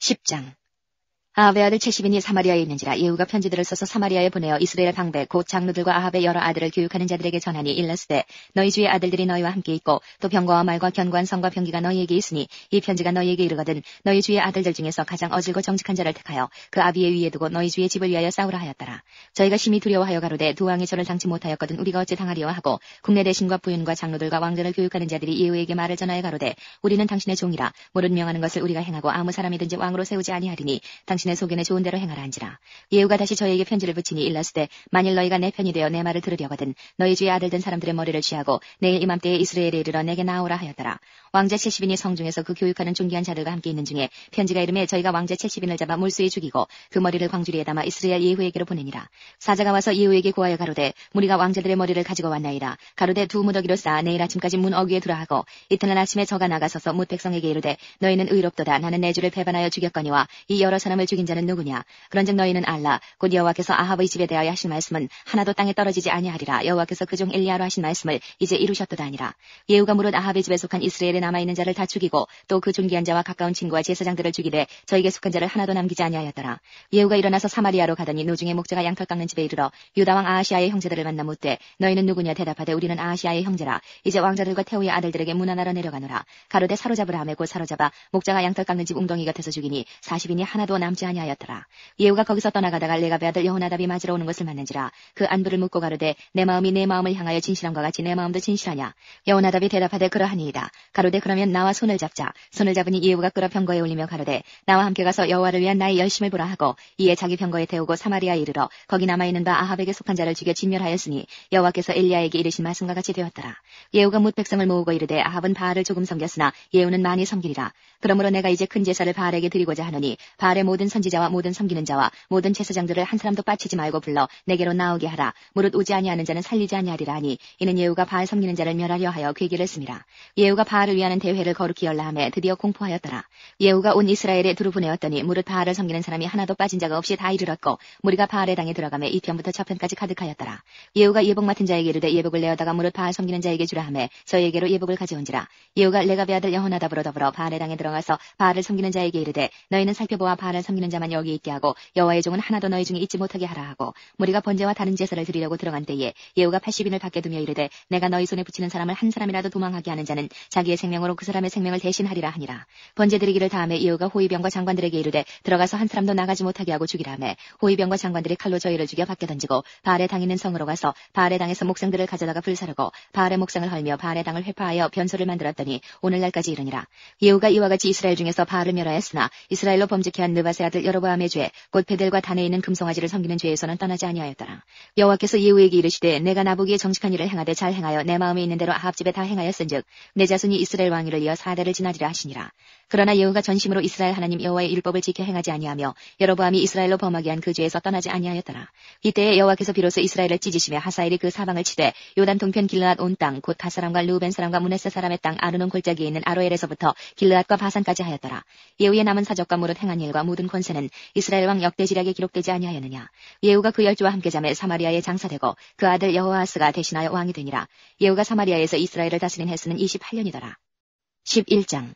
10장. 아합의 아들 첼시빈이 사마리아에 있는지라 예후가 편지들을 써서 사마리아에 보내어 이스라엘 방배 곧 장로들과 아합의 여러 아들을 교육하는 자들에게 전하니 일러스되 너희 주의 아들들이 너희와 함께 있고 또 병거와 말과 견고한 성과 병기가 너희에게 있으니 이 편지가 너희에게 이르거든 너희 주의 아들들 중에서 가장 어질고 정직한 자를 택하여 그 아비의 위에 두고 너희 주의 집을 위하여 싸우라 하였더라. 저희가 심히 두려워하여 가로되 두 왕이 저를 당치 못하였거든 우리가 어찌 당하리요 하고 국내 대신과 부윤과 장로들과 왕들을 교육하는 자들이 예후에게 말을 전하여 가로되 우리는 당신의 종이라 모든 명하는 것을 우리가 행하고 아무 사람이든지 왕으로 세우지 아니하리니 당신의 소견에 좋은 대로 행하라 한지라. 예후가 다시 저희에게 편지를 붙이니 일렀으되 만일 너희가 내 편이 되어 내 말을 들으려거든 너희 주의 아들 된 사람들의 머리를 취하고 내일 이맘때에 이스라엘에 이르러 내게 나오라 하였더라. 왕자 첼시빈이 성중에서 그 교육하는 존귀한 자들과 함께 있는 중에 편지가 이름에 저희가 왕자 첼시빈을 잡아 물수에 죽이고 그 머리를 광주리에 담아 이스라엘 예후에게로 보내니라. 사자가 와서 예후에게 고하여 가로되 무리가 왕자들의 머리를 가지고 왔나이다. 가로되 두 무더기로 쌓아 내일 아침까지 문 어귀에 두라 하고 이튿날 아침에 저가 나가서서 뭇 백성에게 이르되 너희는 의롭도다. 나는 내 주를 배반하여 죽였거니와 이 여러 사람을 죽인 자는 누구냐. 그런즉 너희는 알라. 곧 여호와께서 아합의 집에 대하여 하신 말씀은 하나도 땅에 떨어지지 아니하리라. 여호와께서 그 종 엘리야로 하신 말씀을 이제 이루셨도다 하니라. 예후가 무릇 아합의 집에 속한 이스라엘에 남아있는 자를 다 죽이고 또 그 존귀한 자와 가까운 친구와 제사장들을 죽이되 저에게 속한 자를 하나도 남기지 아니하였더라. 예후가 일어나서 사마리아로 가더니 노중에 목자가 양털 깎는 집에 이르러 유다왕 아하시아의 형제들을 만나 묻되 너희는 누구냐 대답하되 우리는 아하시아의 형제라. 이제 왕자들과 태후의 아들들에게 문안하러 내려가노라. 가로되 사로잡으라 하매 곧 사로잡아 목자가 양털 깎는 집 웅덩이 곁에서 죽이니 40인이 하나도 남지 아니하였더라. 예후가 거기서 떠나가다가 레갑의 아들 여호나답이 맞으러 오는 것을 만난지라. 그 안부를 묻고 가로되 내 마음이 내 마음을 향하여 진실함과 같이 내 마음도 진실하냐. 여호나답이 대답하되 그러하니이다. 가로되 그러면 나와 손을 잡자. 손을 잡으니 예후가 끌어 병거에 올리며 가로되 나와 함께 가서 여호와를 위한 나의 열심을 보라 하고 이에 자기 병거에 태우고 사마리아에 이르러 거기 남아있는 바 아합에게 속한 자를 죽여 진멸하였으니 여호와께서 엘리야에게 이르신 말씀과 같이 되었더라. 예후가 뭇 백성을 모으고 이르되 아합은 바알을 조금 섬겼으나 예후는 많이 섬기리라. 그러므로 내가 이제 큰 제사를 바알에게 드리고자 하노니 바알의 모든 선지자와 모든 섬기는 자와 모든 제사장들을 한 사람도 빠치지 말고 불러 내게로 나오게 하라. 무릇 오지 아니하는 자는 살리지 아니하리라 하니 이는 예후가 바알 섬기는 자를 멸하려 하여 괴기를 씁니다. 예후가 바알을 위하는 대회를 거룩히 열라 하매 드디어 공포하였더라. 예후가 온 이스라엘에 두루 보내었더니 무릇 바알을 섬기는 사람이 하나도 빠진 자가 없이 다 이르렀고 무리가 바알의 당에 들어가매 이 편부터 저편까지 가득하였더라. 예후가 예복 맡은 자에게 이르되 예복을 내어다가 무릇 바알 섬기는 자에게 주라 하매 저에게로 예복을 가져온지라. 예후가 레갑의 아들 여호나답으로 더불어 바알의 당에 들어가서 바알을 섬기는 자에게 이르되 너희는 살펴보아 바알을 섬기는 자만 여기 있게 하고 여호와의 종은 하나도 너희 중에 있지 못하게 하라 하고 무리가 번제와 다른 제사를 드리려고 들어간 때에 예후가 80인을 밖에 두며 이르되 내가 너희 손에 붙이는 사람을 한 사람이라도 도망하게 하는 자는 자기의 생명으로 그 사람의 생명을 대신하리라 하니라. 번제 드리기를 다음에 예후가 호위병과 장관들에게 이르되 들어가서 한 사람도 나가지 못하게 하고 죽이라 하매 호위병과 장관들이 칼로 저희를 죽여 밖에 던지고 바알의 당 있는 성으로 가서 바알의 당에서 목상들을 가져다가 불사르고 바알의 목상을 헐며 바알의 당을 회파하여 변소를 만들었더니 오늘날까지 이르니라. 예후가 이와 같이 이스라엘 중에서 바알을 멸하였으나 이스라엘로 범죄케 한 느밧의 아들 여로보암의 죄 곧 베델과 단에 있는 금송아지를 섬기는 죄에서는 떠나지 아니하였더라. 여호와께서 예후에게 이르시되 내가 나보기에 정직한 일을 행하되 잘 행하여 내 마음에 있는 대로 아합 집에 다 행하였은즉 내 자손이 이스라엘 왕위를 이어 4대를 지나리라 하시니라. 그러나 예후가 전심으로 이스라엘 하나님 여호와의 율법을 지켜 행하지 아니하며 여로보암이 이스라엘로 범하게 한 그 죄에서 떠나지 아니하였더라. 이때에 여호와께서 비로소 이스라엘을 찢으시며 하사엘이 그 사방을 치되 요단 동편 길르앗 온 땅 곧 갓 사람과 르우벤 사람과 므낫세 사람의 땅 아르논 골짜기에 있는 아로엘에서부터 길르앗과 바산까지 하였더라. 예후의 남은 사적과 무릇 행한 일과 모든 권세는 이스라엘 왕 역대지략에 기록되지 아니하였느냐. 예후가 그 열조와 함께 잠에 사마리아에 장사되고 그 아들 여호아스가 대신하여 왕이 되니라. 예후가 사마리아에서 이스라엘을 다스린 횟수는 28년이더라. 11장.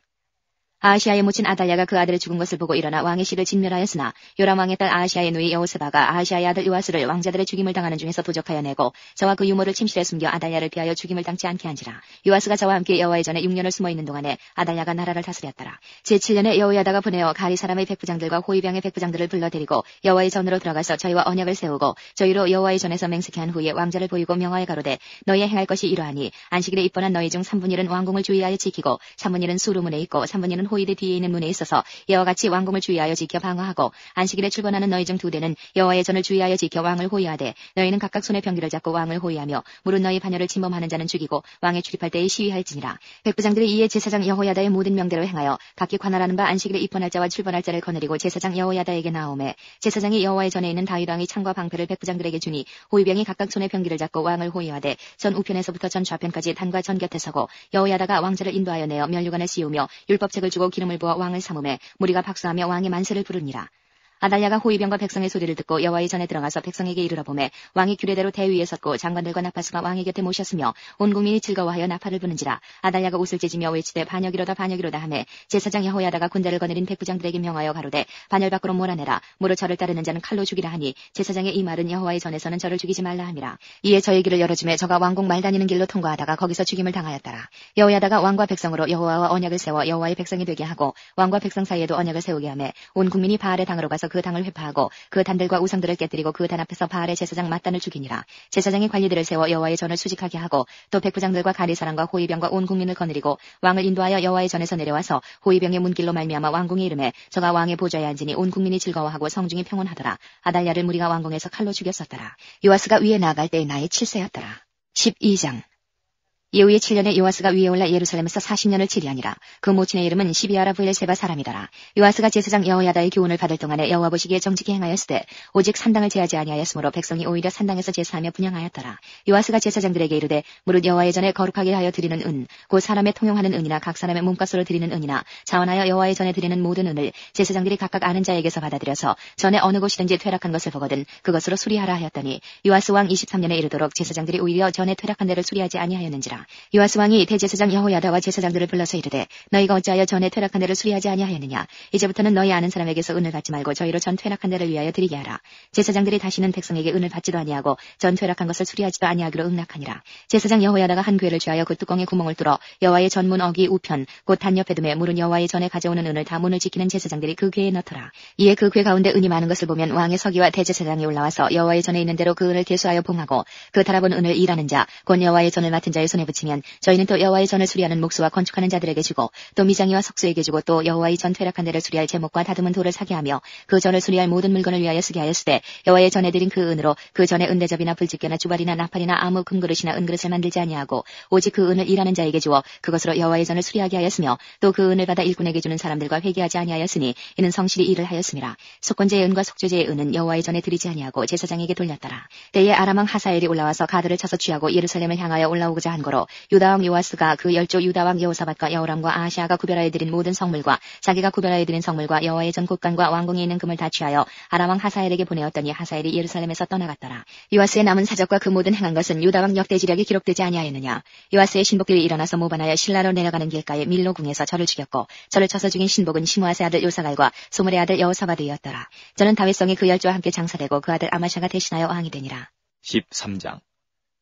아하시아의 모친 아달랴가 그 아들의 죽은 것을 보고 일어나 왕의 씨를 진멸하였으나 요람 왕의 딸 아하시아의 누이 여호세바가 아하시아의 아들 요아스를 왕자들의 죽임을 당하는 중에서 도적하여 내고 저와 그 유모를 침실에 숨겨 아달랴를 피하여 죽임을 당치 않게 한지라. 요아스가 저와 함께 여호와의 전에 6년을 숨어 있는 동안에 아달랴가 나라를 다스렸더라. 제7년에 여호야다가 보내어 가리 사람의 백부장들과 호위병의 백부장들을 불러 데리고 여호와의 전으로 들어가서 저희와 언약을 세우고 저희로 여호와의 전에서 맹세케 한 후에 왕자를 보이고 명하여 가로되 너희의 행할 것이 이러하니 안식일에 입번한 너희 중 3분의 1은 왕궁을 주의하여 지키고 3분의 1은 수루문에 있고 3분의 1은 호위대 뒤에 있는 문에 있어서 이와 같이 왕궁을 주의하여 지켜 방어하고 안식일에 출근하는 너희 중 2대는 여호와의 전을 주의하여 지켜 왕을 호위하되 너희는 각각 손에 병기를 잡고 왕을 호위하며 무릇 너희 반열을 침범하는 자는 죽이고 왕에 출입할 때에 시위할지니라. 백부장들이 이에 제사장 여호야다의 모든 명대로 행하여 각기 관할하는 바 안식일에 입헌할 자와 출근할 자를 거느리고 제사장 여호야다에게 나오매 제사장이 여호와의 전에 있는 다윗 왕이 창과 방패를 백부장들에게 주니 호위병이 각각 손에 병기를 잡고 왕을 호위하되 전 우편에서부터 전 좌편까지 단과 전 곁에 서고 여호야다가 왕자를 인도하여 내어 면류관을 씌우며 율법책을 주고 기름을 부어 왕을 삼음에 무리가 박수하며 왕의 만세를 부르니라. 아달랴가 호위병과 백성의 소리를 듣고 여호와의 전에 들어가서 백성에게 이르러 보매 왕이 규례대로 대위에 섰고 장관들과 나팔수가 왕의 곁에 모셨으며 온 국민이 즐거워하여 나팔을 부는지라. 아달랴가 옷을 찢으며 외치되 반역이로다 반역이로다 하매 제사장 여호야다가 군대를 거느린 백부장들에게 명하여 가로되 반열 밖으로 몰아내라. 무릇 저를 따르는 자는 칼로 죽이라 하니 제사장의 이 말은 여호와의 전에서는 저를 죽이지 말라 함이라. 이에 저의 길을 열어주매 저가 왕궁 말 다니는 길로 통과하다가 거기서 죽임을 당하였더라. 여호야다가 왕과 백성으로 여호와와 언약을 세워 여호와의 백성이 되게 하고 왕과 백성 사이에도 언약을 세우게 하매 온 국민이 바알의 당으로 가서 그 당을 회파하고 그 단들과 우상들을 깨뜨리고 그 단 앞에서 바알의 제사장 mat단을 죽이니라. 제사장이 관리들을 세워 여호와의 전을 수직하게 하고 또 백부장들과 가리사람과 호위병과 온 국민을 거느리고 왕을 인도하여 여호와의 전에서 내려와서 호위병의 문길로 말미암아 왕궁에 이르매 저가 왕의 보좌에 앉으니 온 국민이 즐거워하고 성중이 평온하더라. 아달랴를 무리가 왕궁에서 칼로 죽였었더라. 요아스가 위에 나아갈 때의 나이 7세였더라. 12장. 예후의 7년에 요아스가 위에 올라 예루살렘에서 40년을 치리하니라. 그 모친의 이름은 시비아라 브엘세바 사람이더라. 요아스가 제사장 여호야다의 교훈을 받을 동안에 여호와 보시기에 정직히 행하였으되 오직 산당을 제하지 아니하였으므로 백성이 오히려 산당에서 제사하며 분향하였더라. 요아스가 제사장들에게 이르되 무릇 여호와의 전에 거룩하게 하여 드리는 은 곧 사람의 통용하는 은이나 각 사람의 몸값으로 드리는 은이나 자원하여 여호와의 전에 드리는 모든 은을 제사장들이 각각 아는 자에게서 받아들여서 전에 어느 곳이든지 퇴락한 것을 보거든 그것으로 수리하라 하였더니 요아스 왕 23년에 이르도록 제사장들이 오히려 전에 퇴락한 데를 수리하지 아니하였는지라. 요아스 왕이 대제사장 여호야다와 제사장들을 불러서 이르되 너희가 어찌하여 전에 퇴락한 데를 수리하지 아니하였느냐. 이제부터는 너희 아는 사람에게서 은을 받지 말고 저희로 전 퇴락한 데를 위하여 드리게 하라. 제사장들이 다시는 백성에게 은을 받지도 아니하고 전 퇴락한 것을 수리하지도 아니하기로 응낙하니라. 제사장 여호야다가 한 궤를 취하여 그 뚜껑에 구멍을 뚫어 여호와의 전문 어기 우편 곧 단 옆에 둠에 물은 여호와의 전에 가져오는 은을 다 문을 지키는 제사장들이 그 궤에 넣더라. 이에 그 궤 가운데 은이 많은 것을 보면 왕의 서기와 대제사장이 올라와서 여호와의 전에 있는 대로 그 은을 계수하여 봉하고 그 달아본 은을 일하는 자 곧 여호와의 전을 맡은 자의 손에 붙이면 저희는 또 여호와의 전을 수리하는 목수와 건축하는 자들에게 주고 또 미장이와 석수에게 주고 또 여호와의 전 퇴락한 데를 수리할 제목과 다듬은 돌을 사게 하며 그 전을 수리할 모든 물건을 위하여 쓰게 하였으되 여호와의 전에 드린 그 은으로 그 전에 은대접이나 불집게나 주발이나 나팔이나 아무 금그릇이나 은그릇을 만들지 아니하고 오직 그 은을 일하는 자에게 주어 그것으로 여호와의 전을 수리하게 하였으며 또 그 은을 받아 일꾼에게 주는 사람들과 회개하지 아니하였으니 이는 성실히 일을 하였음이라. 속건제의 은과 속죄제의 은은 여호와의 전에 드리지 아니하고 제사장에게 돌렸더라. 때에 아람 왕 하사엘이 올라와서 가드를 쳐서 취하고 예루살렘을 향하여 올라오고자 한 거로 유다 왕 요아스가 그 열조 유다 왕 여호사밧과 여호람과 아하시아가 구별하여 드린 모든 성물과 자기가 구별하여 드린 성물과 여호와의 전 곳간과 왕궁에 있는 금을 다 취하여 아람 왕 하사엘에게 보내었더니 하사엘이 예루살렘에서 떠나갔더라. 요아스의 남은 사적과 그 모든 행한 것은 유다 왕 역대지략에 기록되지 아니하였느냐. 요아스의 신복들이 일어나서 모반하여 신라로 내려가는 길가에 밀로궁에서 저를 죽였고 저를 쳐서 죽인 신복은 시므아스의 아들 요사갈과 소물의 아들 여호사바드였더라. 저는 다윗성에 그 열조와 함께 장사되고 그 아들 아마샤가 대신하여 왕이 되니라. 13장.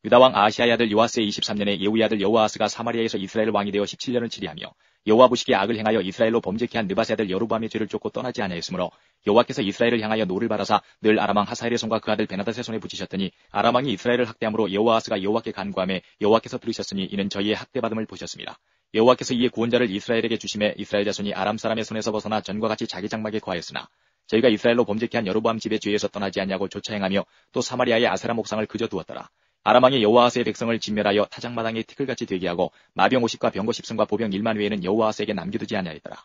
유다왕 아하시아의 아들 요아스의 23년에 예후의 아들 여호아스가 사마리아에서 이스라엘 왕이 되어 17년을 치리하며 여호와 보시기에 악을 행하여 이스라엘로 범죄케 한 느밧의 아들 여로보암의 죄를 쫓고 떠나지 아니하였으므로 여호와께서 이스라엘을 향하여 노를 바라사 늘 아람 왕 하사엘의 손과 그 아들 베나닷의 손에 붙이셨더니 아람 왕이 이스라엘을 학대함으로 여호아스가 여호와께 간구하매 여호와께서 들으셨으니 이는 저희의 학대받음을 보셨습니다. 여호와께서 이에 구원자를 이스라엘에게 주심에 이스라엘 자손이 아람 사람의 손에서 벗어나 전과 같이 자기 장막에 거하였으나 저희가 이스라엘로 범죄케 한 여로보암 집의 죄에서 떠나지 아니하고 조차 행하며 또 사마리아의 아세라 목상을 그저 두었더라. 아람 왕이 여호아스의 백성을 진멸하여 타작마당에 티끌같이 되게 하고 마병 50과 병거 10승과 보병 1만 외에는 여호아스에게 남겨두지 아니하였더라.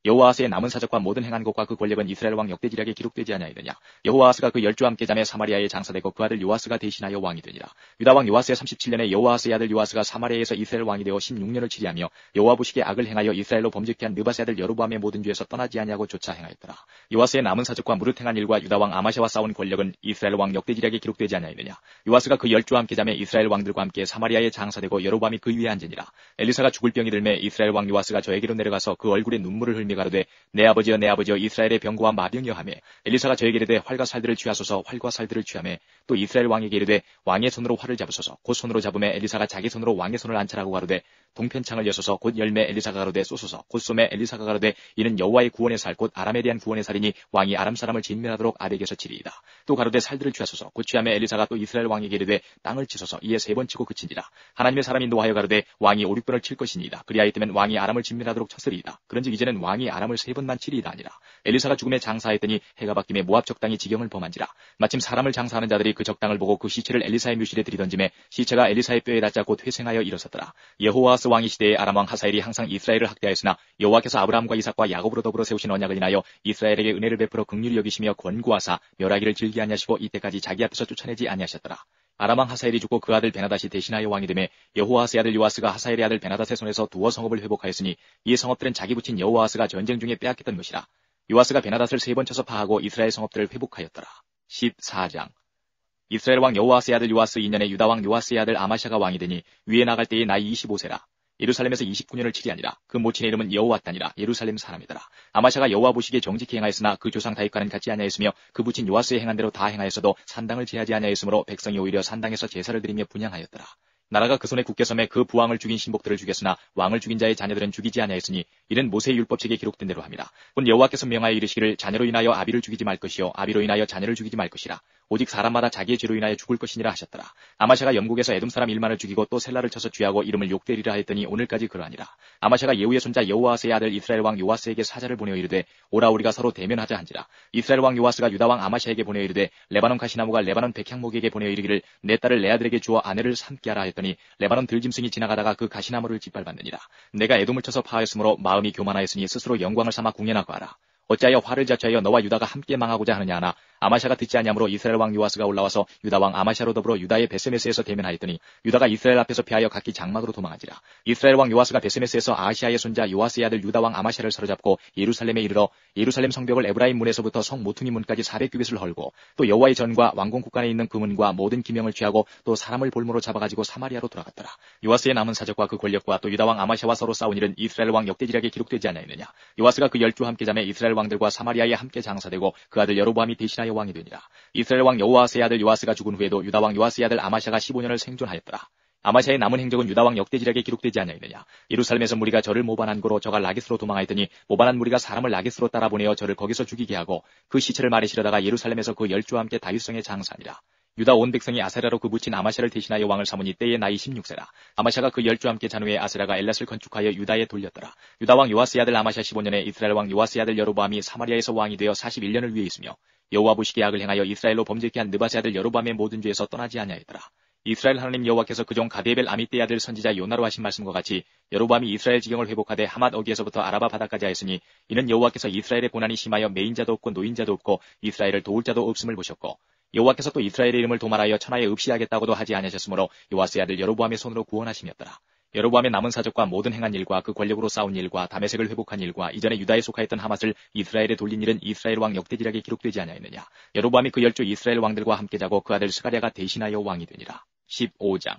여호아스의 남은 사적과 모든 행한 것과 그 권력은 이스라엘 왕 역대지략에 기록되지 아니하였느냐. 여호아스가 그 열조와 함께 잠에 사마리아에 장사되고 그 아들 요아스가 대신하여 왕이 되니라. 유다 왕 요아스의 37년에 여호아스의 아들 요아스가 사마리아에서 이스라엘 왕이 되어 16년을 치리하며 여호와 보시기에 악을 행하여 이스라엘로 범죄케 한 느밧의 아들 여로보암의 모든 죄에서 떠나지 아니하고 조차 행하였더라. 요아스의 남은 사적과 무릇 행한 일과 유다 왕 아마샤와 싸운 권력은 이스라엘 왕 역대지략에 기록되지 아니하였느냐. 요아스가 그 열조와 함께 잠에 이스라엘 왕들과 함께 사마리아에 장사되고 여로보암이 그 위에 앉으니라. 엘리사가 죽을 병이 들매 이스라엘 왕 요아스가 저에게로 내려가서 그 얼굴에 눈물을 흘며 가로되 내 아버지여 내 아버지여 이스라엘의 병거와 마병이여 하며 엘리사가 저에게 이르되 활과 살들을 취하소서 활과 살들을 취하매 또 이스라엘 왕에게 이르되 왕의 손으로 활을 잡으소서 곧 손으로 잡음에 엘리사가 자기 손으로 왕의 손을 안찰하고 가로되 동편창을 여소서 곧 열매 엘리사가 가로되 쏘소서 곧 쏘매 엘리사가 가로되 이는 여호와의 구원의 살 곧 아람에 대한 구원의 살이니 왕이 아람 사람을 진멸하도록 아렉에서 치리이다. 또 가로되 살들을 취하소서 곧 취하매 엘리사가 또 이스라엘 왕에게 이르되 땅을 치소서 이에 3번 치고 그친지라. 하나님의 사람이 인도하여 가로되 왕이 5-6번을 칠 것이니이다. 그리하였다면 왕이 아람을 진멸하도록 쳤으리이다. 그런즉 이제는 왕이 아람을 3번만 치리이다 아니라. 엘리사가 죽음에 장사했더니 해가 바뀜에 모압 적당이 지경을 범한지라. 마침 사람을 장사하는 자들이 그 적당을 보고 그 시체를 엘리사의 묘실에 들이던짐에 시체가 엘리사의 뼈에 닿자 곧 회생하여 일어섰더라. 여호아스 왕이 시대에 아람 왕 하사엘이 항상 이스라엘을 학대하였으나 여호와께서 아브라함과 이삭과 야곱으로 더불어 세우신 언약을 인하여 이스라엘에게 은혜를 베풀어 긍휼히 여기시며 권고하사 멸하기를 즐기 아니하시고 이때까지 자기 앞에서 쫓아내지 아니하셨더라. 아람 왕 하사엘이 죽고 그 아들 베나닷이 대신하여 왕이 되매 여호아스의 아들 요아스가 하사엘의 아들 베나닷의 손에서 두어 성읍을 회복하였으니 이 성읍들은 자기 부친 여호아스가 전쟁 중에 빼앗겼던 것이라. 요아스가 베나닷을 3번 쳐서 파하고 이스라엘 성읍들을 회복하였더라. 14장. 이스라엘 왕 여호아스의 아들 요아스 2년에 유다 왕 요아스의 아들 아마샤가 왕이 되니 위에 나갈 때의 나이 25세라. 예루살렘에서 29년을 치리하니라. 그 모친의 이름은 여호와따니라. 예루살렘 사람이더라. 아마샤가 여호와 보시기에 정직히 행하였으나 그 조상 다윗과는 같지 아니하였으며 그 부친 요아스의 행한 대로 다 행하였어도 산당을 제하지 아니하였으므로 백성이 오히려 산당에서 제사를 드리며 분향하였더라. 나라가 그 손에 굳게 섬에 그 부왕을 죽인 신복들을 죽였으나 왕을 죽인 자의 자녀들은 죽이지 아니하였으니 이는 모세의 율법책에 기록된 대로 함이라. 곧 여호와께서 명하여 이르시기를 자녀로 인하여 아비를 죽이지 말 것이요 아비로 인하여 자녀를 죽이지 말 것이라. 오직 사람마다 자기의 죄로 인하여 죽을 것이니라 하셨더라. 아마샤가 영국에서 에돔 사람 1만을 죽이고 또 셀라를 쳐서 쥐하고 이름을 욕되리라 하였더니 오늘까지 그러하니라. 아마샤가 예후의 손자 여호아스의 아들 이스라엘 왕 요아스에게 사자를 보내어 이르되 오라 우리가 서로 대면하자 한지라. 이스라엘 왕 요아스가 유다 왕 아마샤에게 보내어 이르되 레바논 가시나무가 레바논 백향목에게 보내어 이르기를 내 딸을 내 아들에게 주어 아내를 삼게 하라 하였더니 레바논 들짐승이 지나가다가 그 가시나무를 짓밟았느니라. 내가 에돔을 쳐서 파하였으므로 마음이 교만하였으니 스스로 영광을 삼아 궁예나고 하라. 어찌하여 화를 자초하여 너와 유다가 함께 망하고자 하느냐 하나 아마샤가 듣지 아니하므로 이스라엘 왕 요아스가 올라와서 유다 왕 아마샤로 더불어 유다의 베세메스에서 대면하였더니 유다가 이스라엘 앞에서 피하여 각기 장막으로 도망하지라. 이스라엘 왕 요아스가 베세메스에서 아하시아의 손자 요아스의 아들 유다 왕 아마샤를 사로잡고 예루살렘에 이르러 예루살렘 성벽을 에브라임 문에서부터 성 모퉁이 문까지 400규빗을 헐고 또 여호와의 전과 왕궁 국간에 있는 그 문과 모든 기명을 취하고 또 사람을 볼모로 잡아가지고 사마리아로 돌아갔더라. 요아스의 남은 사적과 그 권력과 또 유다 왕 아마샤와 서로 싸운 일은 이스라엘 왕 역대지략에 기록되지 않았느냐. 요아스가 그 12 함께 잠에 이스라엘 왕들과 사마리아에 함께 장사되고 그 아들 여로보암이 대신하여 왕이 되니라. 이스라엘 왕 여호아스의 아들 요아스가 죽은 후에도 유다 왕 요아스의 아들 아마샤가 15년을 생존하였더라. 아마샤의 남은 행적은 유다 왕 역대지략에 기록되지 않았느냐. 예루살렘에서 무리가 저를 모반한 고로 저가 라기스로 도망하였더니 모반한 무리가 사람을 라기스로 따라 보내어 저를 거기서 죽이게 하고 그 시체를 말에 실어다가 예루살렘에서 그 10주와 함께 다윗성에 장사하니라. 유다 온 백성이 아세라로 그 부친 아마샤를 대신하여 왕을 삼으니 때의 나이 16세라. 아마샤가 그 10주와 함께 잔 후에 아세라가 엘랏을 건축하여 유다에 돌렸더라. 유다 왕 요아스의 아들 아마샤 15년에 이스라엘 왕 요아스의 아들 여로보암이 사마리아에서 왕이 되어 41년을 위해 있으며 여호와 보시기에 악을 행하여 이스라엘로 범죄케 한 느밧의 아들 여로보암의 모든 죄에서 떠나지 아니하였더라. 이스라엘 하나님 여호와께서 그종 가데벨 아미떼의 아들 선지자 요나로 하신 말씀과 같이 여로보암이 이스라엘 지경을 회복하되 하맛 어기에서부터 아라바 바다까지 하였으니 이는 여호와께서 이스라엘의 고난이 심하여 매인자도 없고 노인자도 없고 이스라엘을 도울 자도 없음을 보셨고 여호와께서 또 이스라엘의 이름을 도말하여 천하에 없이하겠다고도 하지 아니하셨으므로 요아스의 아들 여로보암의 손으로 구원하심이었더라. 여로보암의 남은 사적과 모든 행한 일과 그 권력으로 싸운 일과 다메섹을 회복한 일과 이전에 유다에 속하였던 하맛을 이스라엘에 돌린 일은 이스라엘 왕 역대지략에 기록되지 아니하였느냐. 여로보암이 그 10주 이스라엘 왕들과 함께 자고 그 아들 스가랴가 대신하여 왕이 되니라. 15장.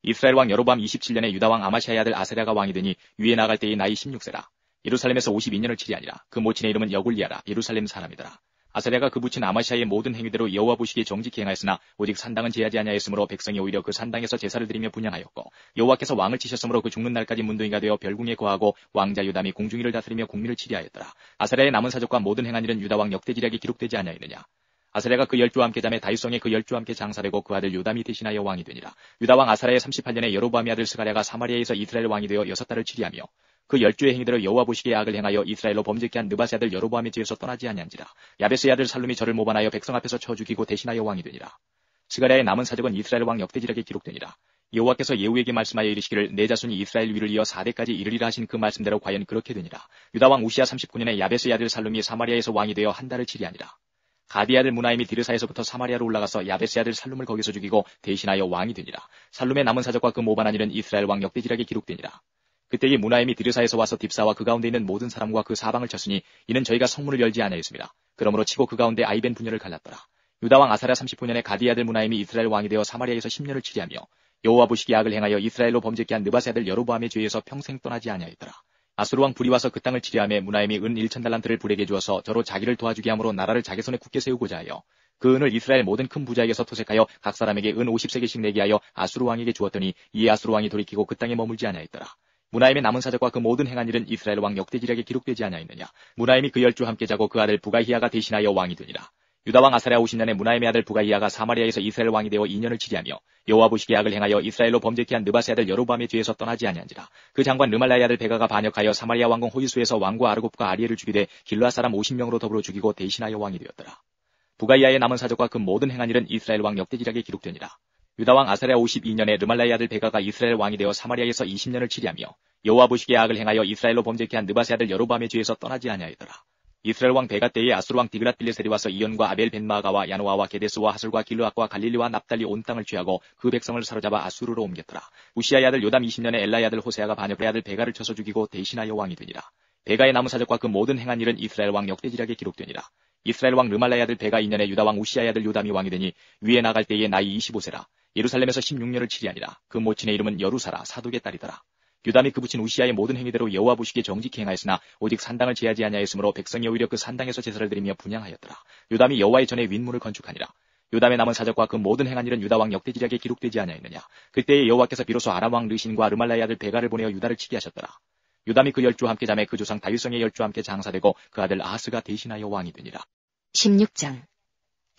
이스라엘 왕 여로보암 27년에 유다 왕 아마샤의 아들 아세랴가 왕이 되니 위에 나갈 때의 나이 16세라. 예루살렘에서 52년을 치리하니라. 그 모친의 이름은 여굴리아라. 예루살렘 사람이더라. 아세랴가 그 부친 아마샤의 모든 행위대로 여호와 보시기에 정직히 행하였으나 오직 산당은 제하지 아니하였으므로 백성이 오히려 그 산당에서 제사를 드리며 분향하였고 여호와께서 왕을 치셨으므로 그 죽는 날까지 문둥이가 되어 별궁에 거하고 왕자 요담이 공중위를 다스리며 국민을 치리하였더라. 아세랴의 남은 사적과 모든 행한 일은 유다 왕 역대지략에 기록되지 아니하였느냐. 아세랴가 그 10주와 함께 잠에 다윗성에 그 10주와 함께 장사되고 그 아들 요담이 대신하여 왕이 되니라. 유다 왕 아사랴의 38년에 여로보암의 아들 스가랴가 사마리아에서 이스라엘 왕이 되어 6달을 치리하며 그 10주의 행위대로 여호와 보시기에 악을 행하여 이스라엘로 범죄케 한 느밧의 아들 여로보암의 죄에서 떠나지 아니한지라. 야베스의 아들 살룸이 저를 모반하여 백성 앞에서 쳐 죽이고 대신하여 왕이 되니라. 스가랴의 남은 사적은 이스라엘 왕 역대지략에 기록되니라. 여호와께서 예후에게 말씀하여 이르시기를 내 자손이 이스라엘 위를 이어 4대까지 이르리라 하신 그 말씀대로 과연 그렇게 되니라. 유다 왕 우시야 39년에 야베스의 아들 살룸이 사마리아에서 왕이 되어 한 달을 치리하니라. 가디 아들 무나임이 디르사에서부터 사마리아로 올라가서 야베스의 아들 살룸을 거기서 죽이고 대신하여 왕이 되니라. 살룸의 남은 사적과 그 모반한 일은 이스라엘 왕 역대지략에 기록되니라. 그때에 무나임이 디르사에서 와서 딥사와 그 가운데 있는 모든 사람과 그 사방을 쳤으니 이는 저희가 성문을 열지 아니하였습니다. 그러므로 치고 그 가운데 아이벤 분열을 갈랐더라. 유다 왕 아사랴 39년에 가디 아들 무나임이 이스라엘 왕이 되어 사마리아에서 10년을 치리하며 여호와 보시기에 악을 행하여 이스라엘로 범죄케 한 느밧의 아들 여로보암의 죄에서 평생 떠나지 아니하였더라. 아수르 왕 불이 와서 그 땅을 치리하며 무나임이 은 1,000달란트를 불에게 주어서 저로 자기를 도와주게 함으로 나라를 자기 손에 굳게 세우고자 하여 그 은을 이스라엘 모든 큰 부자에게서 토색하여 각 사람에게 은 50세겔씩 내게 하여 아수르 왕에게 주었더니 이에 아수르 왕이 돌이키고 그 땅에 머물지 아니하였더라. 무나임의 남은 사적과 그 모든 행한 일은 이스라엘 왕 역대지략에 기록되지 아니하였느냐. 무나임이 그 10주 함께 자고 그 아들 부가히야가 대신하여 왕이 되니라. 유다 왕 아사랴 50년에 무나임의 아들 부가히야가 사마리아에서 이스라엘 왕이 되어 2년을 치리하며 여호와 보시기에 악을 행하여 이스라엘로 범죄케 한 느밧의 아들 여로보암의 죄에서 떠나지 아니한지라. 그 장관 르말라의 아들 베가가 반역하여 사마리아 왕궁 호유수에서 왕과 아르곱과 아리엘을 죽이되 길르앗 사람 50명으로 더불어 죽이고 대신하여 왕이 되었더라. 부가히야의 남은 사적과 그 모든 행한 일은 이스라엘 왕 역대지략에 기록되니라. 유다 왕 아사랴 52년에 르말라의 아들 베가가 이스라엘 왕이 되어 사마리아에서 20년을 치리하며 여호와 보시기에 악을 행하여 이스라엘로 범죄케 한 느밧의 아들 여로보암의 죄에서 떠나지 아니하였더라. 이스라엘 왕 베가 때에 아수르 왕 디그랏 빌레셀이 와서 이온과 아벨 벤마아가와 야노아와 게데스와 하술과 길르앗과 갈릴리와 납달리 온 땅을 취하고 그 백성을 사로잡아 아수르로 옮겼더라. 우시아의 아들 요담 20년에 엘라의 아들 호세아가 반역의 아들 베가를 쳐서 죽이고 대신하여 왕이 되니라. 베가의 남은 사적과 그 모든 행한 일은 이스라엘 왕 역대지략에 기록되니라. 이스라엘 왕 르말라의 아들 베가 2년에 유다 왕 우시아의 아들 요담이 왕이 되니 위에 나갈 때에 나이 25세라. 예루살렘에서 16년을 치리하니라. 그 모친의 이름은 여루사라 사독의 딸이더라. 유담이 그 부친 우시아의 모든 행위대로 여호와 보시기에 정직히 행하였으나 오직 산당을 제하지 아니하였으므로 백성이 오히려 그 산당에서 제사를 드리며 분향하였더라. 유담이 여호와의 전에 윗문을 건축하니라. 유담의 남은 사적과 그 모든 행한 일은 유다 왕 역대지략에 기록되지 아니하였느냐. 그때에 여호와께서 비로소 아람 왕 르신과 르말라의 아들 베가를 보내어 유다를 치게 하셨더라. 유담이 그 열조와 함께 잠에 그 조상 다윗성의 열조와 함께 장사되고 그 아들 아하스가 대신하여 왕이 되니라. 16장.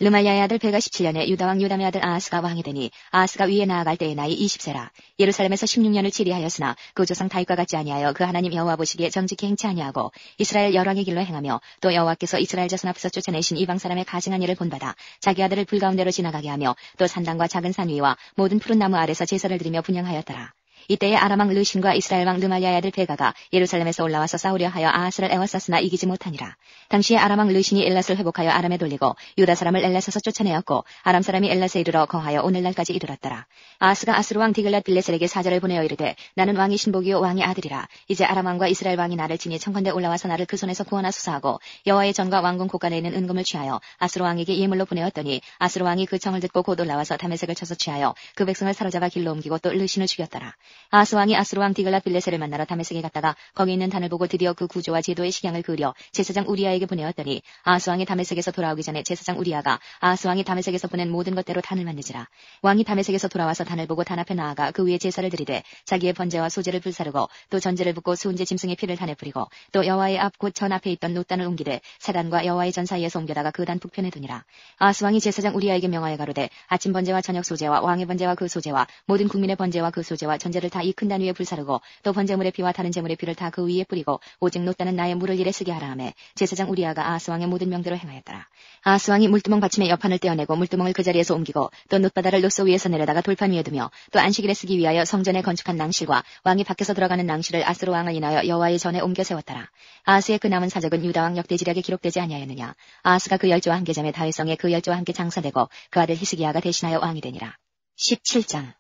르말야의 아들 베가 17년에 유다왕 요담의 아들 아하스가 왕이 되니 아하스가 위에 나아갈 때의 나이 20세라. 예루살렘에서 16년을 치리하였으나 그 조상 다윗과 같지 아니하여 그 하나님 여호와 보시기에 정직히 행치 아니하고 이스라엘 열왕의 길로 행하며 또 여호와께서 이스라엘 자손 앞에서 쫓아내신 이방 사람의 가증한 일을 본받아 자기 아들을 불 가운데로 지나가게 하며 또 산당과 작은 산 위와 모든 푸른 나무 아래서 제사를 드리며 분향하였더라. 이때에 아람 왕 르신과 이스라엘 왕 르말야의 아들 베가가 예루살렘에서 올라와서 싸우려 하여 아하스를 애워쌌으나 이기지 못하니라. 당시에 아람 왕 르신이 엘랏을 회복하여 아람에 돌리고 유다 사람을 엘랏에서 쫓아내었고 아람 사람이 엘랏에 이르러 거하여 오늘날까지 이르렀더라. 아하스가 아스루 왕 디글랏 빌레셀에게 사절을 보내어 이르되 나는 왕이 신복이요 왕의 아들이라. 이제 아람 왕과 이스라엘 왕이 나를 치니 청컨대 올라와서 나를 그 손에서 구원하소서 하고 여호와의 전과 왕궁 곳간에 있는 은금을 취하여 아스루 왕에게 예물로 보내었더니 아스루 왕이 그 청을 듣고 곧 올라와서 다메섹을 쳐서 취하여 그 백성을 사로잡아 길로 옮기고 또 르신을 죽였더라. 아하스 왕이 아스루 왕 디글랏 빌레셀을 만나러 다메섹에 갔다가 거기 있는 단을 보고 드디어 그 구조와 제도의 식양을 그려 제사장 우리아에게 보내었더니 아하스 왕이 다메섹에서 돌아오기 전에 제사장 우리아가 아하스 왕이 다메섹에서 보낸 모든 것대로 단을 만드지라. 왕이 다메섹에서 돌아와서 단을 보고 단 앞에 나아가 그 위에 제사를 드리되 자기의 번제와 소제를 불사르고 또 전제를 붓고 수은제 짐승의 피를 단에 뿌리고 또 여호와의 앞 곧 전 앞에 있던 놋단을 옮기되 사단과 여호와의 전 사이에서 옮겨다가 그 단 북편에 두니라. 아하스 왕이 제사장 우리아에게 명하여 가로되 아침 번제와 저녁 소제와 왕의 번제와 그 소제와 모든 국민의 번제와 그 소제와 전제를 다 이 큰 단 위에 불사르고 또 번제물의 피와 다른 제물의 피를 다 그 위에 뿌리고 오직 놋단은 나의 물을 일에 쓰게 하라 하매 제사장 우리아가 아하스 왕의 모든 명대로 행하였더라. 아하스 왕이 물두멍 받침의 옆판을 떼어내고 물두멍을 그 자리에서 옮기고 또 놋바다를 놋소 위에서 내려다가 돌판 위에 두며 또 안식일에 쓰기 위하여 성전에 건축한 낭실과 왕이 밖에서 들어가는 낭실을 아스루 왕을 인하여 여호와의 전에 옮겨 세웠더라. 아하스의 그 남은 사적은 유다 왕 역대지략에 기록되지 아니하였느냐. 아하스가 그 열조와 함께 잠에 다윗성에 그 열조와 함께 장사되고 그 아들 히스기야가 대신하여 왕이 되니라. 17장.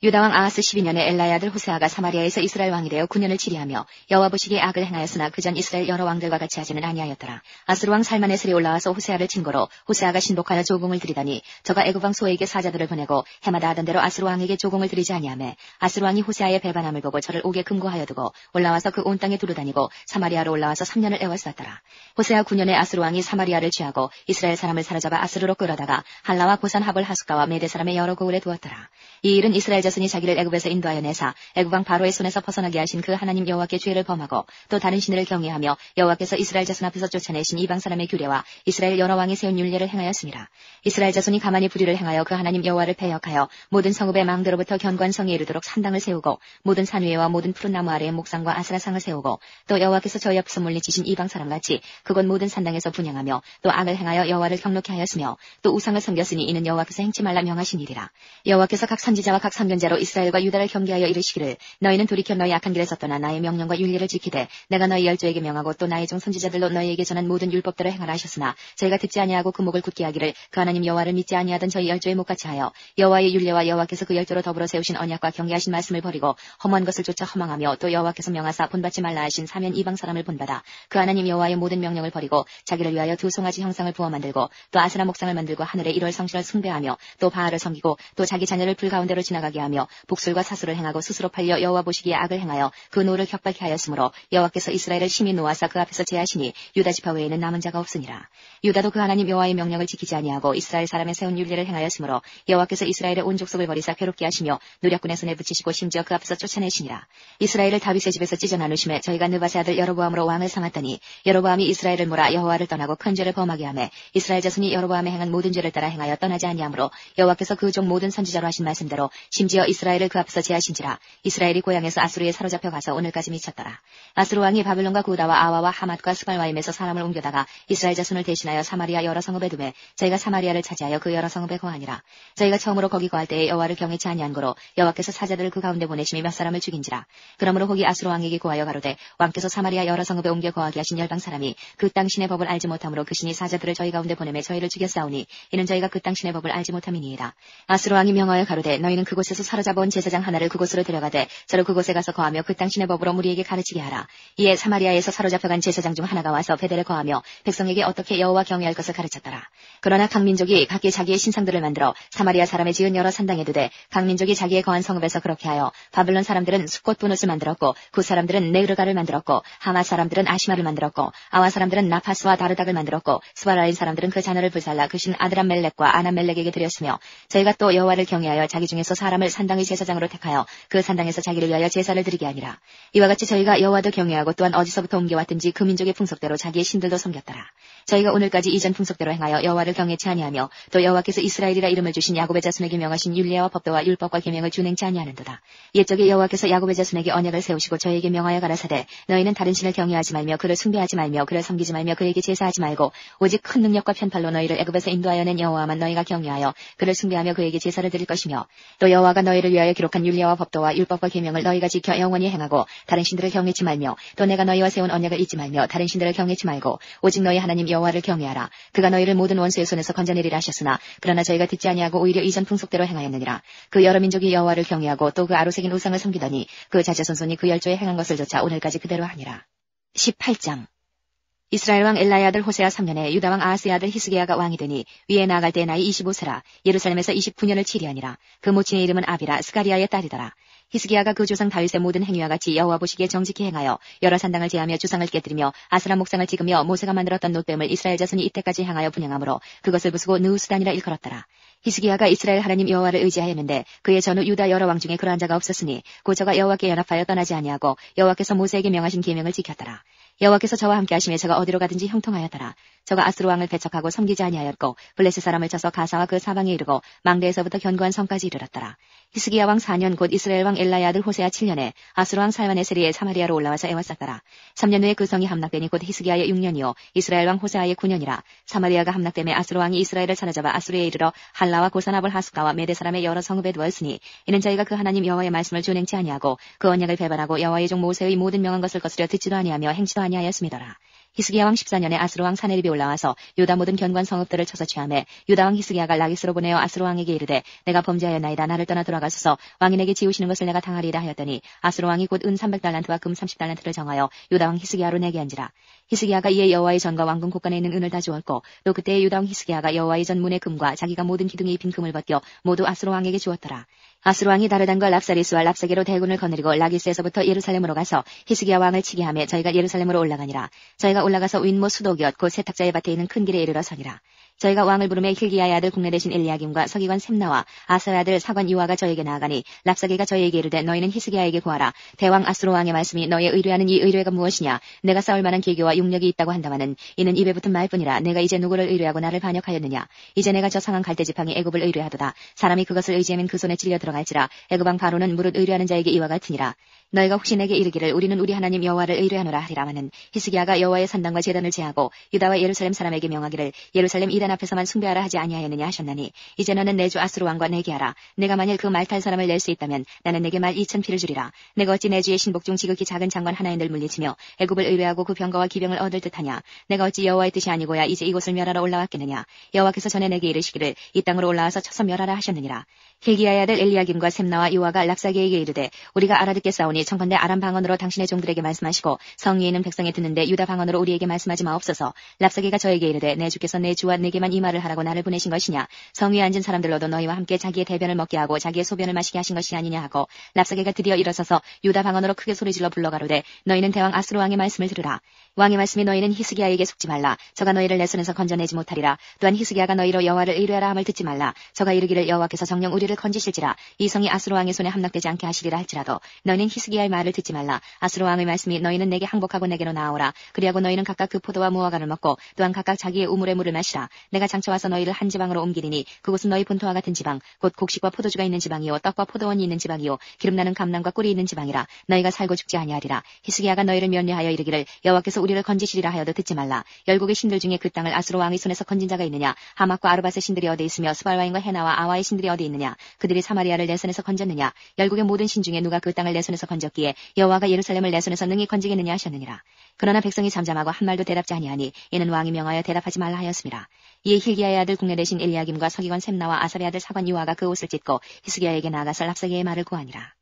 유다왕 아하스 12년에 엘라의 아들 호세아가 사마리아에서 이스라엘 왕이 되어 9년을 치리하며 여호와 보시기에 악을 행하였으나 그전 이스라엘 여러 왕들과 같이 하지는 아니하였더라. 아스루 왕 살만에슬이 올라와서 호세아를 친고로 호세아가 신복하여 조공을 드리더니 저가 애굽 왕 소에게 사자들을 보내고 해마다 하던 대로 아스루 왕에게 조공을 드리지 아니하매 아스루 왕이 호세아의 배반함을 보고 저를 옥에 금고하여 두고 올라와서 그 온 땅에 두루다니고 사마리아로 올라와서 3년을 애워쌌더라. 호세아 9년에 아스루 왕이 사마리아를 취하고 이스라엘 사람을 사로잡아 아스루로 끌어다가 할라와 고산 하볼 하숫가와 메대 사람의 여러 고을에 두었더라. 이 일은 이스라엘 자손이 자기를 애굽에서 인도하여 내사 애굽 왕 바로의 손에서 벗어나게 하신 그 하나님 여호와께 죄를 범하고 또 다른 신들을 경외하며 여호와께서 이스라엘 자손 앞에서 쫓아내신 이방 사람의 규례와 이스라엘 여러 왕이 세운 율례를 행하였습니다. 이스라엘 자손이 가만히 불의를 행하여 그 하나님 여호와를 배역하여 모든 성읍의 망대로부터 견고한 성에 이르도록 산당을 세우고 모든 산 위에와 모든 푸른 나무 아래에 목상과 아스라상을 세우고 또 여호와께서 저희 앞에서 물리치신 이방 사람같이 그곳 모든 산당에서 분향하며 또 악을 행하여 여호와를 경록케 하였으며 또 우상을 섬겼으니 이는 여호와께서 행치 말라 명하신 일이라. 여호와께서 각 선지자와 각 선견자로 이스라엘과 유다를 경계하여 이르시기를 너희는 돌이켜 너희 악한 길에서 떠나 나의 명령과 율례를 지키되 내가 너희 열조에게 명하고 또 나의 종 선지자들로 너희에게 전한 모든 율법대로 행하라 하셨으나 저희가 듣지 아니하고 그 목을 굳게 하기를 그 하나님 여호와를 믿지 아니하던 저희 열조의 목같이 하여 여호와의 율례와 여호와께서 그 열조로 더불어 세우신 언약과 경계하신 말씀을 버리고 허무한 것을 쫓아 허망하며 또 여호와께서 명하사 본받지 말라 하신 사면 이방 사람을 본받아 그 하나님 여호와의 모든 명령을 버리고 자기를 위하여 두 송아지 형상을 부어 만들고 또 아스라 목상을 만들고 하늘의 일월 성신을 숭배하며 또 바알을 섬기고 또 자기 자녀를 불 가운데로 지나가게 하며 복술과 사수를 행하고 스스로 팔려 여호와 보시기에 악을 행하여 그 노를 격발케 하였으므로 여호와께서 이스라엘을 심히 노하사 그 앞에서 제하시니 유다 지파 외에는 남은 자가 없으니라. 유다도 그 하나님 여호와의 명령을 지키지 아니하고 이스라엘 사람의 세운 율례를 행하였으므로 여호와께서 이스라엘의 온 족속을 버리사 괴롭게 하시며 누략군의 손에 붙이시고 심지어 그 앞에서 쫓아내시니라. 이스라엘을 다윗의 집에서 찢어 나누심에 저희가 느밧의 아들 여로보암으로 왕을 삼았더니 여로보암이 이스라엘을 몰아 여호와를 떠나고 큰 죄를 범하게 하매 이스라엘 자손이 여로보암에 행한 모든 죄를 따라 행하여 떠나지 아니하므로 여호와께서 그 종 모든 선지자로 하신 말씀대로 심지어 이스라엘을 그 앞에서 제하신지라. 이스라엘이 고향에서 아수르에 사로잡혀 가서 오늘까지 미쳤더라. 아수르 왕이 바빌론과 구다와 아와와 하맛과 스발와임에서 사람을 옮겨다가 이스라엘 자손을 대신하여 사마리아 여러 성읍에 두매 저희가 사마리아를 차지하여 그 여러 성읍에 거하니라. 저희가 처음으로 거기 거할 때에 여호와를 경외치 아니한 거로 여호와께서 사자들을 그 가운데 보내심이 몇 사람을 죽인지라. 그러므로 거기 아수르 왕에게 고하여 가로되 왕께서 사마리아 여러 성읍에 옮겨 거하게 하신 열방 사람이 그 땅 신의 법을 알지 못함으로 그 신이 사자들을 저희 가운데 보내매 저희를 죽였사오니 이는 저희가 그 땅 신의 법을 알지 못함이니이다. 아수르 왕이 명하여 가로되 너희는 그곳에서 사로잡아온 제사장 하나를 그곳으로 데려가되 저로 그곳에 가서 거하며 그 땅 신의 법으로 무리에게 가르치게 하라. 이에 사마리아에서 사로잡혀간 제사장 중 하나가 와서 베델에 거하며 백성에게 어떻게 여호와 경외할 것을 가르쳤더라. 그러나 각 민족이 각기 자기의 신상들을 만들어 사마리아 사람의 지은 여러 산당에 두되 각 민족이 자기의 거한 성읍에서 그렇게 하여 바벨론 사람들은 숫꽃 분옷을 만들었고 굿 사람들은 네르가를 만들었고 하마 사람들은 아시마를 만들었고 아와 사람들은 나파스와 다르닥을 만들었고 스바라인 사람들은 그 자녀를 불살라 그 신 아드람멜렉과 아나멜렉에게 드렸으며 저희가 또 여호와를 경외하여 자기 중에서 사람을 산당의 제사장으로 택하여 그 산당에서 자기를 위하여 제사를 드리게 하니라. 이와 같이 저희가 여호와도 경외하고 또한 어디서부터 옮겨왔든지 그 민족의 풍속대로 자기의 신들도 섬겼더라. 저희가 오늘까지 이전 풍속대로 행하여 여호와를 경외치 아니하며 또 여호와께서 이스라엘이라 이름을 주신 야곱의 자손에게 명하신 율례와 법도와 율법과 계명을 준행치 아니하는도다. 옛적에 여호와께서 야곱의 자손에게 언약을 세우시고 저희에게 명하여 가라사대 너희는 다른 신을 경외하지 말며 그를 숭배하지 말며 그를 섬기지 말며 그에게 제사하지 말고 오직 큰 능력과 편팔로 너희를 애굽에서 인도하여 낸 여호와만 너희가 경외하여 그를 숭배하며 그에게 제사를 드릴 것이며 또 여호와가 너희를 위하여 기록한 율례와 법도와 율법과 계명을 너희가 지켜 영원히 행하고 다른 신들을 경외치 말며 또 내가 너희와 세운 언약을 잊지 말며 다른 신들을 경외치 말고 오직 너희 하나님 여호와를 경외하라. 그가 너희를 모든 원수의 손에서 건져내리라 하셨으나 그러나 저희가 듣지 아니하고 오히려 이전 풍속대로 행하였느니라. 그 여러 민족이 여호와를 경외하고 또 그 아로새긴 우상을 섬기더니 그 자제손손이 그 열조에 행한 것을 조차 오늘까지 그대로 하니라. 18장 이스라엘 왕 엘라의 아들 호세아 3년에 유다 왕 아하스의 아들 히스기야가 왕이 되니 위에 나아갈 때 나이 25세라. 예루살렘에서 29년을 치리하니라. 그 모친의 이름은 아비라 스가리아의 딸이더라. 히스기야가 그 조상 다윗의 모든 행위와 같이 여호와 보시기에 정직히 행하여 여러 산당을 제하며 주상을 깨뜨리며 아스라 목상을 찍으며 모세가 만들었던 놋뱀을 이스라엘 자손이 이때까지 향하여 분향하므로 그것을 부수고 느우스단이라 일컬었더라. 히스기야가 이스라엘 하나님 여호와를 의지하였는데 그의 전후 유다 여러 왕 중에 그러한 자가 없었으니 곧 저가 여호와께 연합하여 떠나지 아니하고 여호와께서 모세에게 명하신 계명을 지켰더라. 여호와께서 저와 함께 하심에 저가 어디로 가든지 형통하였더라. 저가 아스루 왕을 배척하고 섬기지 아니하였고 블레셋 사람을 쳐서 가사와 그 사방에 이르고 망대에서부터 견고한 성까지 이르렀더라. 히스기야 왕 4년 곧 이스라엘 왕 엘라의 아들 호세아 7년에 아스루 왕 살만에스리에 사마리아로 올라와서 애워쌌더라. 3년 후에 그 성이 함락되니 곧 히스기야의 6년이요 이스라엘 왕 호세아의 9년이라. 사마리아가 함락되매 아스루 왕이 이스라엘을 사로잡아 아수르에 이르러 할라와 고사나볼 하스가와 메대 사람의 여러 성읍에 두었으니 이는 저희가 그 하나님 여호와의 말씀을 준행치 아니하고 그 언약을 배반하고 여호와의 종 모세의 모든 명한 것을 거스려 듣지도 아니하며 행치도 아니하였음이더라. 히스기야 왕 14년에 아스루 왕 사네립이 올라와서 유다 모든 견고한 성읍들을 쳐서 취하매 유다 왕 히스기야가 라기스로 보내어 아스루 왕에게 이르되 내가 범죄하였나이다. 나를 떠나 돌아가소서. 왕인에게 지우시는 것을 내가 당하리라 하였더니 아스루 왕이 곧 은 300달란트와 금 30달란트를 정하여 유다 왕 히스기야로 내게 한지라. 히스기야가 이에 여호와의 전과 왕궁 곳간에 있는 은을 다 주었고 또 그때에 유다 왕 히스기야가 여호와의 전 문의 금과 자기가 모든 기둥에 입힌 금을 벗겨 모두 아스루 왕에게 주었더라. 아스루 왕이 다르단과 랍사리스와 랍사게로 대군을 거느리고 라기스에서부터 예루살렘으로 가서 히스기야 왕을 치게 하며 저희가 예루살렘으로 올라가니라. 저희가 올라가서 윈모 수도기엇 곧 세탁자의 밭에 있는 큰 길에 이르러 서니라. 저희가 왕을 부르매 힐기야의 아들 국내 대신 엘리야김과 서기관 셈나와 아사의 아들 사관 이와가 저에게 나아가니 랍사게가 저에게 이르되 너희는 히스기야에게 구하라. 대왕 아스루 왕의 말씀이 너희의 의뢰하는 이 의뢰가 무엇이냐. 내가 싸울 만한 계교와 용력이 있다고 한다마는 이는 입에 붙은 말뿐이라. 내가 이제 누구를 의뢰하고 나를 반역하였느냐. 이제 내가 저 상한 갈대지팡이 애굽을 의뢰하도다. 사람이 그것을 의지하면 그 손에 찔려 들어갈지라. 애굽 왕 바로는 무릇 의뢰하는 자에게 이와 같으니라. 너희가 혹시 내게 이르기를 우리는 우리 하나님 여호와를 의뢰하노라 하리라마는 히스기야가 여호와의 산당과 제단을 제하고 유다와 예루살렘 사람에게 명하기를 예루살렘 이단 앞에서만 숭배하라 하지 아니하였느냐 하셨나니 이제 너는 내 주 아스루 왕과 내게 하라. 내가 만일 그 말 탈 사람을 낼 수 있다면 나는 내게 말 2000피를 주리라. 내가 어찌 내 주의 신복 중 지극히 작은 장관 하나인들 물리치며 애굽을 의뢰하고 그 병거와 기병을 얻을 듯하냐. 내가 어찌 여호와의 뜻이 아니고야 이제 이곳을 멸하러 올라왔겠느냐. 여호와께서 전에 내게 이르시기를 이 땅으로 올라와서 쳐서 멸하라 하셨느니라. 힐기야의 아들 엘리야김과 셈나와 요아가 랍사게에게 이르되 우리가 알아듣겠사오니 청컨대 아람 방언으로 당신의 종들에게 말씀하시고 성 위에 있는 백성에 듣는데 유다 방언으로 우리에게 말씀하지 마옵소서. 랍사게가 저에게 이르되 내 주께서 내 주와 내게만 이 말을 하라고 나를 보내신 것이냐. 성 위에 앉은 사람들로도 너희와 함께 자기의 대변을 먹게 하고 자기의 소변을 마시게 하신 것이 아니냐 하고 랍사게가 드디어 일어서서 유다 방언으로 크게 소리질러 불러가로되 너희는 대왕 아스루 왕의 말씀을 들으라. 왕의 말씀이 너희는 히스기야에게 속지 말라. 저가 너희를 내 손에서 건져내지 못하리라. 또한 히스기야가 너희로 여호와를 의뢰하라 함을 듣지 말라. 저가 이르기를 여호와께서 정녕 우리를 건지실지라. 이 성이 아스루 왕의 손에 함락되지 않게 하시리라 할지라도 너희는 히스기야의 말을 듣지 말라. 아스루 왕의 말씀이 너희는 내게 항복하고 내게로 나아오라. 그리하고 너희는 각각 그 포도와 무화과를 먹고 또한 각각 자기의 우물의 물을 마시라. 내가 장차 와서 너희를 한 지방으로 옮기리니 그곳은 너희 본토와 같은 지방 곧 곡식과 포도주가 있는 지방이요 떡과 포도원이 있는 지방이요 기름나는 감람과 꿀이 있는 지방이라. 너희가 살고 죽지 아니하리라. 히스기야가 너희를 면례하여 이르기를 여호와께서 우리를 건지시리라 하여도 듣지 말라. 열국의 신들 중에 그 땅을 아수르 왕의 손에서 건진 자가 있느냐? 하맛과 아르밧의 신들이 어디 있으며 스발 왕과 헤나와 아와의 신들이 어디 있느냐? 그들이 사마리아를 내 손에서 건졌느냐? 열국의 모든 신 중에 누가 그 땅을 내 손에서 건졌기에 여호와가 예루살렘을 내 손에서 능히 건지겠느냐 하셨느니라. 그러나 백성이 잠잠하고 한 말도 대답지 아니하니 이는 왕이 명하여 대답하지 말라 하였습니다. 이에 힐기야의 아들 국내 대신 엘리야김과 서기관 셈나와 아사랴 아들 사관 요아가 그 옷을 찢고 히스기야에게 나아가서 랍사게의 말을 구하니라.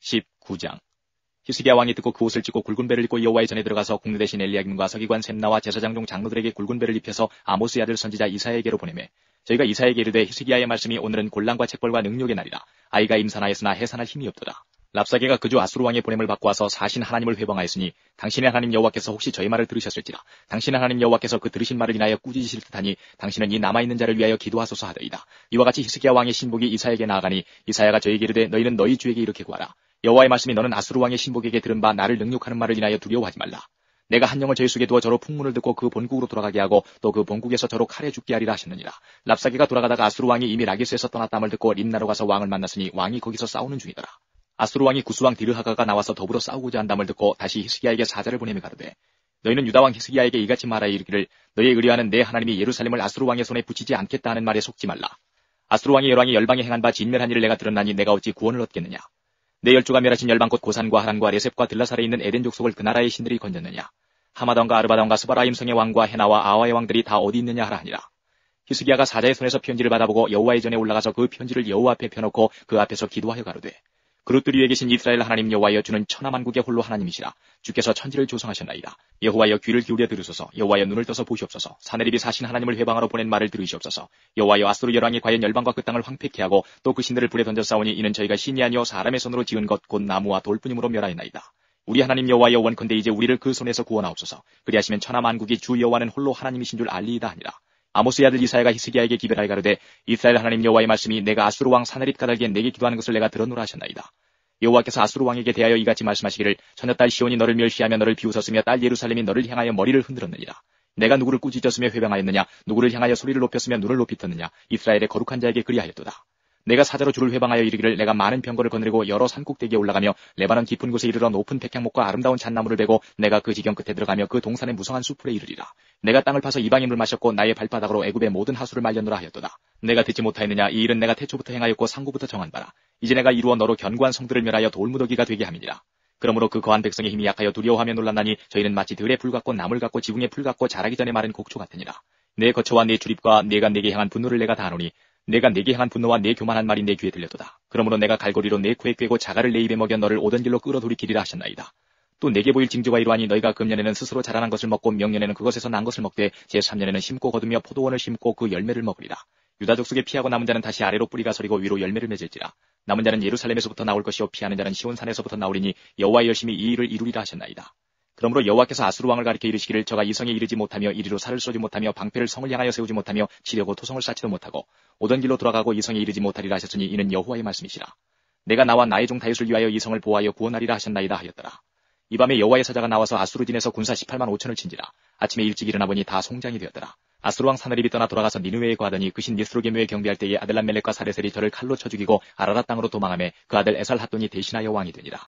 19장. 히스기야 왕이 듣고 그 옷을 찢고 굵은 배를 입고 여호와의 전에 들어가서 국내 대신 엘리야김과 서기관 셈나와 제사장 중 장로들에게 굵은 배를 입혀서 아모스의 아들 선지자 이사야에게로 보내매 저희가 이사야에게 이르되 히스기야의 말씀이 오늘은 곤란과 책벌과 능력의 날이라. 아이가 임산하였으나 해산할 힘이 없도다. 랍사게가 그주 아수르 왕의 보냄을 받고 와서 사신 하나님을 회방하였으니 당신의 하나님 여호와께서 혹시 저희 말을 들으셨을지라. 당신의 하나님 여호와께서 그 들으신 말을 인하여 꾸짖으실 듯하니 당신은 이 남아있는 자를 위하여 기도하소서 하더이다. 이와 같이 히스기야 왕의 신복이 이사야에게 나아가니 이사야가 저에게 이르되 너희는 너희 주에게 이렇게 구하라. 여호와의 말씀이 너는 아수르 왕의 신복에게 들은 바 나를 능욕하는 말을 인하여 두려워하지 말라. 내가 한 영을 저희 속에 두어 저로 풍문을 듣고 그 본국으로 돌아가게 하고 또 그 본국에서 저로 칼에 죽게 하리라 하셨느니라. 랍사게가 돌아가다가 아수르 왕이 이미 라기스에서 떠났다함을 듣고 림나로 가서 왕을 만났으니 왕이 거기서 싸우는 중이더라. 아수르 왕이 구스왕 디르하가가 나와서 더불어 싸우고자 한담을 듣고 다시 히스기야에게 사자를 보내며 가로되 너희는 유다 왕 히스기야에게 이같이 말하여 이르기를 너희의 의뢰하는 내 하나님이 예루살렘을 아수르 왕의 손에 붙이지 않겠다 하는 말에 속지 말라. 아수르 왕이 열왕이 열방에 행한 바 진멸한 일을 내가 들었나니 내가 어찌 구원을 얻겠느냐. 내 열주가 멸하신 열방 곧 고산과 하란과 레셉과 들라살에 있는 에덴 족속을 그 나라의 신들이 건졌느냐. 하마던과 아르바던과 스바라임 성의 왕과 헤나와 아와의 왕들이 다 어디 있느냐 하라 하니라. 히스기야가 사자의 손에서 편지를 받아보고 여호와의 전에 올라가서 그 편지를 여호와 앞에 펴놓고 그 앞에서 기도하여 가로되 그릇들 위에 계신 이스라엘 하나님 여호와여 주는 천하만국의 홀로 하나님이시라. 주께서 천지를 조성하셨나이다. 여호와여 귀를 기울여 들으소서. 여호와여 눈을 떠서 보시옵소서. 사내립이 사신 하나님을 회방하러 보낸 말을 들으시옵소서. 여호와여 아수르 열왕이 과연 열방과 그 땅을 황폐케 하고 또 그 신들을 불에 던져 싸우니 이는 저희가 신이 아니요 사람의 손으로 지은 것 곧 나무와 돌뿐임으로 멸하였나이다. 우리 하나님 여호와여 원컨대 이제 우리를 그 손에서 구원하옵소서. 그리하시면 천하만국이 주 여호와는 홀로 하나님이신 줄 알리이다 하니라. 아모스의 아들 이사야가 히스기야에게 기별하여 가로되 이스라엘 하나님 여호와의 말씀이 내가 아수르 왕 사네립 가달기에 내게 기도하는 것을 내가 들었노라 하셨나이다. 여호와께서 아수르 왕에게 대하여 이같이 말씀하시기를 처녀딸 시온이 너를 멸시하며 너를 비웃었으며 딸 예루살렘이 너를 향하여 머리를 흔들었느니라. 내가 누구를 꾸짖었으며 회방하였느냐. 누구를 향하여 소리를 높였으며 눈을 높이 떴느냐. 이스라엘의 거룩한 자에게 그리하였도다. 내가 사자로 주를 회방하여 이르기를 내가 많은 병거를 거느리고 여러 산꼭대기에 올라가며 레바논 깊은 곳에 이르러 높은 백향목과 아름다운 잣나무를 베고 내가 그 지경 끝에 들어가며 그 동산의 무성한 숲풀에 이르리라. 내가 땅을 파서 이방의 물 마셨고 나의 발바닥으로 애굽의 모든 하수를 말렸노라 하였도다. 내가 듣지 못하였느냐. 이 일은 내가 태초부터 행하였고 상고부터 정한 바라. 이제 내가 이루어 너로 견고한 성들을 멸하여 돌무더기가 되게 함이니라. 그러므로 그 거한 백성의 힘이 약하여 두려워하며 놀랐나니 저희는 마치 들의 풀 같고 나물 같고 지붕의 풀 같고 자라기 전에 마른 곡초 같으니라. 내 거처와 내 출입과 내가 내게 향한 분노를 내가 다 아노니 내가 내게 향한 분노와 내 교만한 말이 내 귀에 들렸도다. 그러므로 내가 갈고리로 내 코에 꿰고 자갈을 내 입에 먹여 너를 오던 길로 끌어 돌이키리라 하셨나이다. 또 내게 보일 징조가 이러하니 너희가 금년에는 스스로 자라난 것을 먹고 명년에는 그것에서 난 것을 먹되 제3년에는 심고 거두며 포도원을 심고 그 열매를 먹으리라. 유다 족속에 피하고 남은 자는 다시 아래로 뿌리가 서리고 위로 열매를 맺을지라. 남은 자는 예루살렘에서부터 나올 것이요 피하는 자는 시온산에서부터 나오리니 여호와의 열심히 이 일을 이루리라 하셨나이다. 그러므로 여호와께서 아수르 왕을 가리켜 이르시기를 저가 이 성에 이르지 못하며 이리로 살을 쏘지 못하며 방패를 성을 향하여 세우지 못하며 치려고 토성을 쌓지도 못하고 오던 길로 돌아가고 이 성에 이르지 못하리라 하셨으니 이는 여호와의 말씀이시라. 내가 나와 나의 종 다윗을 위하여 이 성을 보호하여 구원하리라 하셨나이다 하였더라. 이 밤에 여호와의 사자가 나와서 아수르 진에서 군사 18만 5천을 친지라. 아침에 일찍 일어나 보니 다 송장이 되었더라. 아수르 왕 사네립이 떠나 돌아가서 니느웨에 거하더니 그 신 니스로게묘에 경배할 때에 아들람멜렉과 사레셀이 저를 칼로 쳐 죽이고 아라랏 땅으로 도망하매 그 아들 에살핫돈이 대신하여 왕이 되니라.